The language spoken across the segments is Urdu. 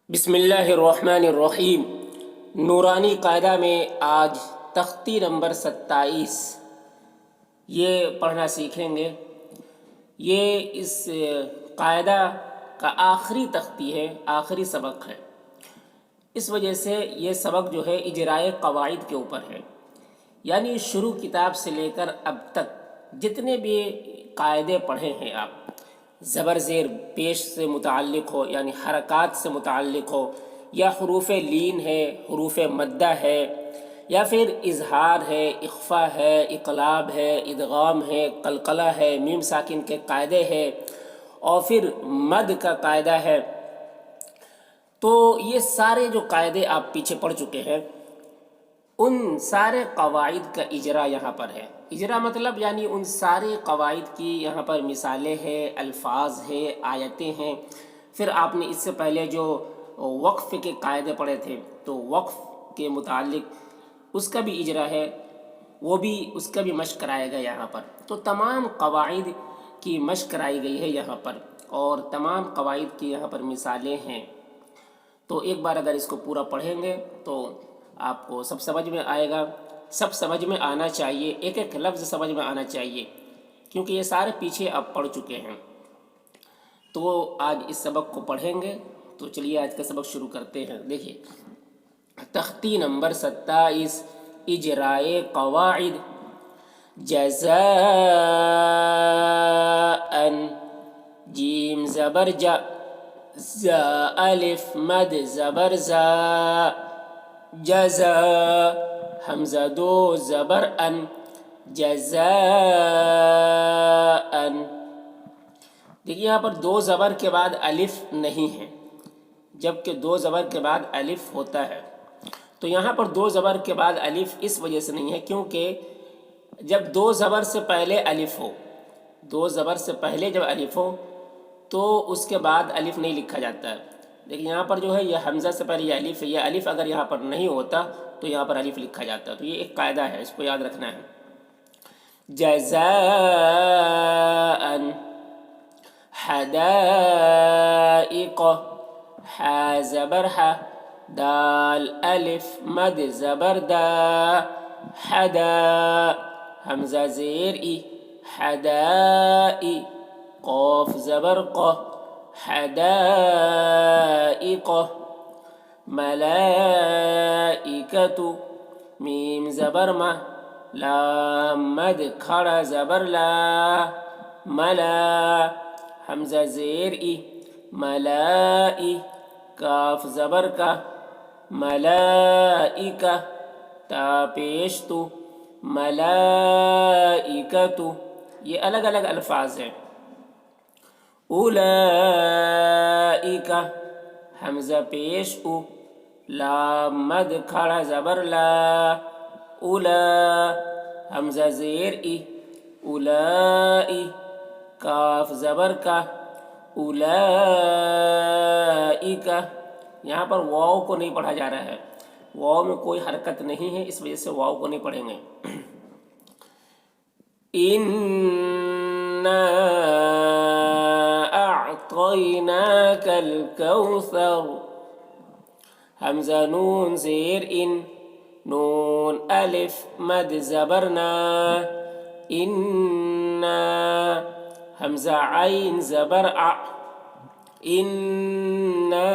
بسم اللہ الرحمن الرحیم۔ نورانی قاعدہ میں آج تختی نمبر 27 یہ پڑھنا سیکھیں گے۔ یہ اس قاعدہ کا آخری تختی ہے، آخری سبق ہے۔ اس وجہ سے یہ سبق جو ہے اجرائے قواعد کے اوپر ہے، یعنی شروع کتاب سے لے کر اب تک جتنے بھی قاعدے پڑھے ہیں آپ، زبر زیر پیش سے متعلق ہو یعنی حرکات سے متعلق ہو، یا حروف لین ہے، حروف مدہ ہے، یا پھر اظہار ہے، اخفا ہے، اقلاب ہے، ادغام ہے، قلقلہ ہے، میم ساکن کے قاعدے ہے، اور پھر مد کا قاعدہ ہے، تو یہ سارے جو قاعدے آپ پیچھے پڑھ چکے ہیں ان سارے قواعد کا اجرا یہاں پر ہے۔ اجرا مطلب یعنی ان سارے قواعد کی یہاں پر مثالیں ہیں، الفاظ ہیں، آیتیں ہیں۔ پھر آپ نے اس سے پہلے جو وقف کے قاعدے پڑھے تھے تو وقف کے متعلق اس کا بھی اجرا ہے، وہ بھی اس کا بھی مشق کرایا گیا یہاں پر۔ تو تمام قواعد کی مشق کرائی گئی ہے یہاں پر، اور تمام قواعد کی یہاں پر مثالیں ہیں۔ تو ایک بار اگر اس کو پورا پڑھیں گے تو آپ کو سب سمجھ میں آئے گا، سب سمجھ میں آنا چاہیے، ایک ایک لفظ سمجھ میں آنا چاہیے، کیونکہ یہ سارے پیچھے آپ پڑھ چکے ہیں۔ تو آج اس سبق کو پڑھیں گے، تو چلیے آج کا سبق شروع کرتے ہیں۔ دیکھیے تختی نمبر 27 اجرائے قواعد۔ جزاء جیم زبر جا، زا الف مد زبر زا، جزا حمزہ دو زبر ان، جزاء۔ دیکھیے یہاں پر دو زبر کے بعد الف نہیں ہے، جبکہ دو زبر کے بعد الف ہوتا ہے۔ تو یہاں پر دو زبر کے بعد الف اس وجہ سے نہیں ہے کیونکہ جب دو زبر سے پہلے الف ہو، دو زبر سے پہلے جب الف ہو تو اس کے بعد الف نہیں لکھا جاتا ہے۔ لیکن یہاں پر جو ہے یہ حمزہ سے پہلے یہ الف ہے، یہ الف اگر یہاں پر نہیں ہوتا تو یہاں پر الف لکھا جاتا ہے۔ تو یہ ایک قاعدہ ہے، اس کو یاد رکھنا ہے۔ جزاء حدائق، حا زبر حا، دال الف مد زبر دا، حدا حمزہ زیر ای، حدائی قاف زبر قا، حدائق۔ ملائکۃ میم زبر ما، لام مد کھڑا زبر لا، ملا حمزہ زیر ای، ملائی کاف زبر کا، ملائکہ تا پیش تو، ملائکۃ۔ یہ الگ الگ الفاظ ہیں۔ اولئک حمزہ پیش او، لام مد کھڑا زبر لا، اولا حمزہ زیر ای، اولائی کاف زبر کا، اولائک۔ یہاں پر واو کو نہیں پڑھا جا رہا ہے، واو میں کوئی حرکت نہیں ہے، اس وجہ سے واو کو نہیں پڑھیں گے۔ اِنَّا أعطيناك الكوثر، حمزہ نون زیر ان، نون الف مد زبرنا، انا حمزہ عین زبر ع، انا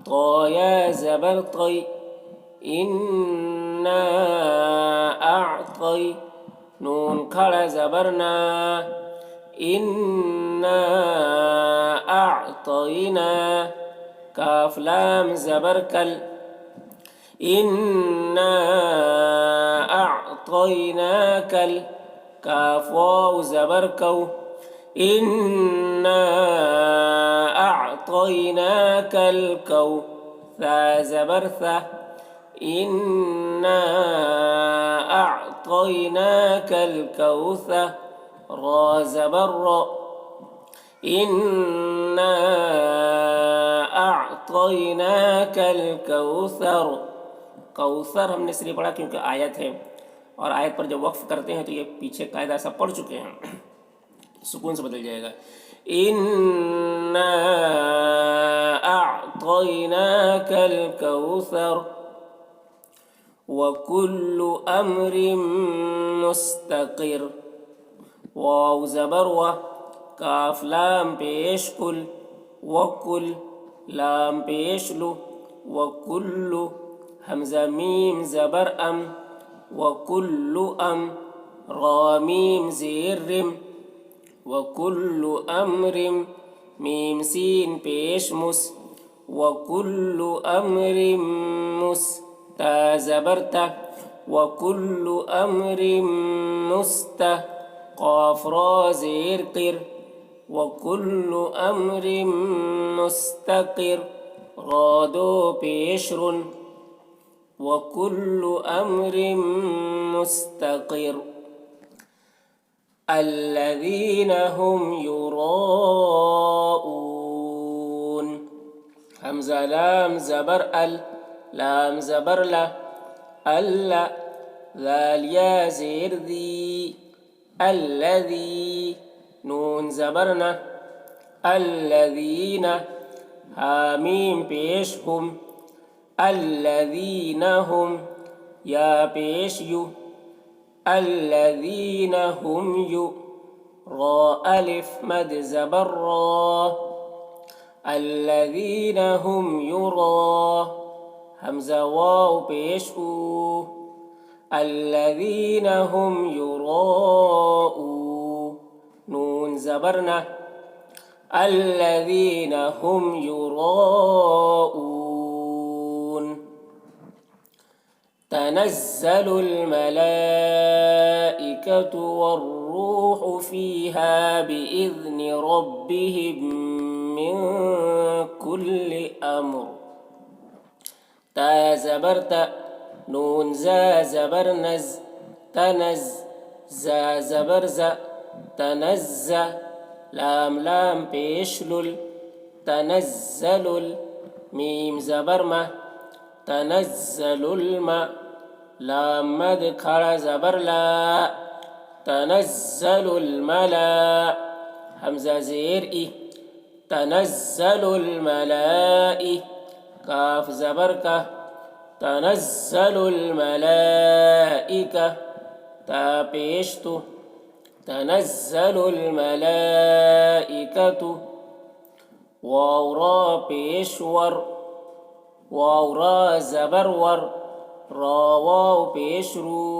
طایا زبر طی، انا اعطی نون کھڑا زبرنا، انا اعطینا کاف لام زبر کل، انا اعطیناک کاف واو زبر کو، انا اعطیناک الکو ثا زبر ثا، انا اعطیناک الکوثر را زبر را، انا اعطیناک الکوثر۔ کوثر ہم نے اس لیے پڑھا کیونکہ آیت ہے، اور آیت پر جب وقف کرتے ہیں تو یہ پیچھے قاعدہ سب پڑھ چکے ہیں، سکون سے بدل جائے گا۔ اِنَّا أعطيناك الكوثر وكل أمر مستقر. واو زبر و، کاف لام پیش کل، وکل لام پیش لو، وکل همزة میم زبر ام، وكل أم را میم زیر رم، وكل أمر میم سین پیش مس، وكل أمر مس تا زبر تا، وكل أمر مست قاف را زیر قر، وكل أمر مستقر را دو پیش رن، وكل أمر مستقر. الذين هم يراءون همزة لام زبر ال، لام زبر لا، ألا ذال يا زير ذي، الذي نون زبرنا، الذين حاميم بيشهم، الذين هم يا بيش يو، الذين هم يو را ألف مد زبر را، الذين هم يرى همزة واو بيش او، الذين هم يراءون نون زبرنا، الذين هم يراءون. تنزل الملائكة والروح فيها بإذن ربهم من كل أمر. تا زبرت نون زا زبر نز، تنز زا زبر ز، تنزّ لام لام پیشلل، تنزل میم زبر ما، تنزل الما لام مد کھڑا زبر لا، تنزل الملا همزة زیر ای، تنزل الملائي کاف زبر کا، تنزل الملائكة تا پیشتو، تنزل الملائكة واو را پیشور، واو را زبر ور، را واو پیشرو،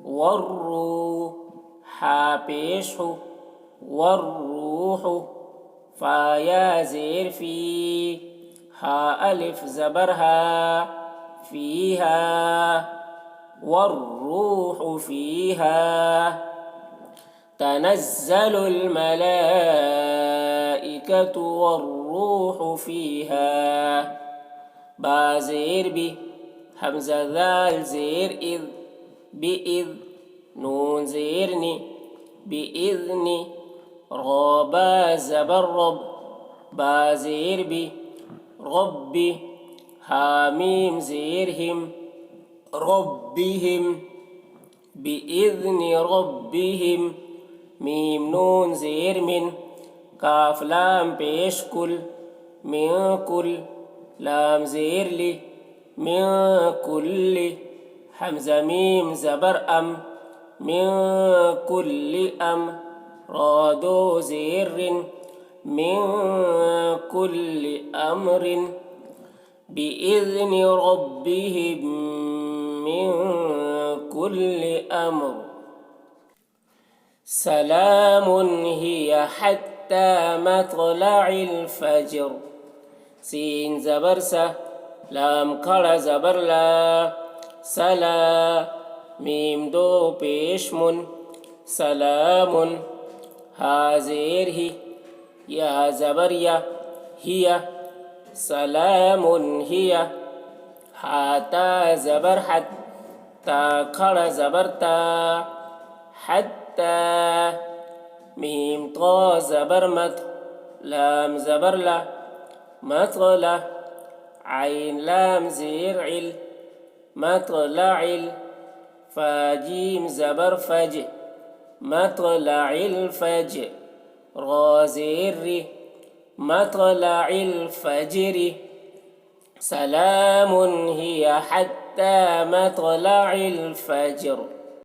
والرو حا پیشحو، والروح فا یا زیر فی، ها ألف زبرها فيها، والروح فيها. تنزل الملائكة والروح فيها با زير بي همزة ذال زير إذ بإذ نون زيرني بإذني رابا زبر رب با زير بي ربي حاميم زيرهم ربهم بإذن ربهم ميم نون زير من كاف لام پیش کل من كل لام زير لي من كل حمزة ميم زبر أم من كل أم رادو زير من كل أمر بإذن ربهم من كل أمر. سلام هي حتى مطلع الفجر سين زبر س لام کڑا زبر لا سلا ميم دو پیش من سلام ها زير هي يا زبر يا هي سلام هي حتى زبر حت تا کھڑا زبر تا حتى ميم طا زبر مت لام زبر لا مطلع عين لام زير عل مطلع فاجيم زبر فج مطلع الفجر را زير مطلع الفجر سلام هي حتى مطلع الفجر.